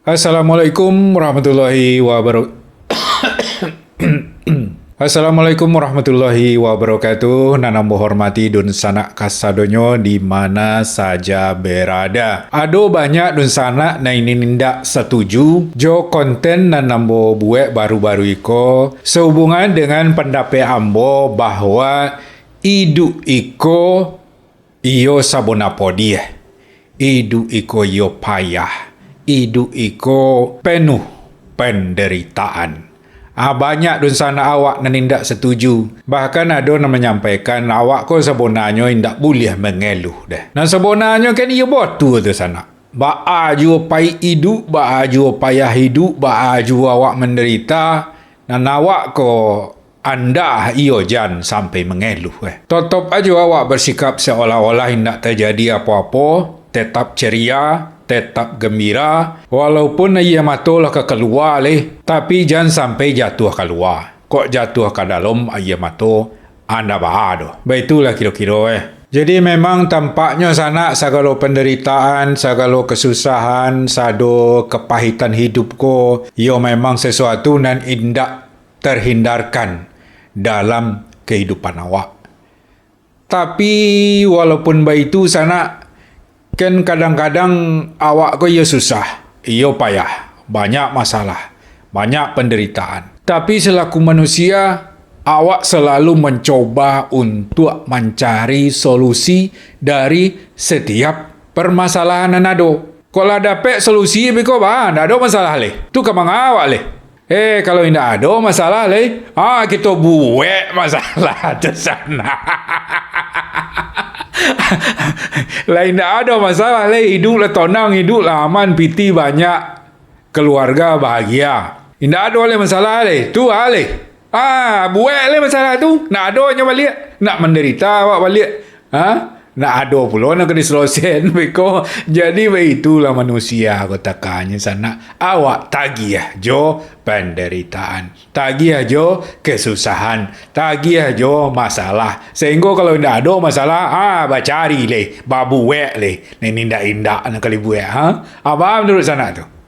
Assalamualaikum warahmatullahi wabarakatuh. Assalamualaikum warahmatullahi wabarakatuh. Nanambo hormati dun sanak kasadonyo di mana saja berada. Ado banyak dun sanak na ini nindak setuju jo konten nanambo buat baru-baru iko sehubungan dengan pendapat ambo bahwa hidup iko iyo sabona podie. Hidup iko iyo payah. Hidup iko penuh penderitaan. Banyak dun sana awak nindak setuju. Bahkan ada yang menyampaikan awak ko sebenarnya indak boleh mengeluh dah. Nah sebenarnya kan ia betul tu sana. Baju payah hidup, baju payah hidup, baju awak menderita. Dan awak ko anda iyo jan sampai mengeluh. Tetap aja awak bersikap seolah-olah indak terjadi apa-apa. Tetap ceria, tetap gembira, walaupun ia matolah ke keluar tapi jangan sampai jatuh keluar. Kok jatuh ke dalam ia mato, anda bahado. Baitulah kira-kira Jadi memang tampaknya sana segala penderitaan, segala kesusahan, sado kepahitan hidup ko, ia memang sesuatu yang indak terhindarkan dalam kehidupan awak. Tapi walaupun begitu sana kan kadang-kadang awak ko ia susah, ia payah, banyak masalah, banyak penderitaan. Tapi selaku manusia, awak selalu mencoba untuk mencari solusi dari setiap permasalahan yang ada. Kalau dapat solusi, beko tak ada masalah tu kamang awak kalau tidak ada masalah kita buat masalah di sana. Lain tak ada masalah hiduplah tenang, hiduplah aman, piti banyak, keluarga bahagia. Tidak ada masalah tu buat masalah tu. Nak ada nya balik, nak menderita awak balik. Nak ada pula nak kena selesai beko. Jadi begitulah manusia katakannya sana. Awak tagih jo penderitaan, tagih jo kesusahan, tagih jo masalah. Sehingga kalau tidak ada masalah, bacari babu wek ni indak-indak nak kali buat. Apa menurut sana tu?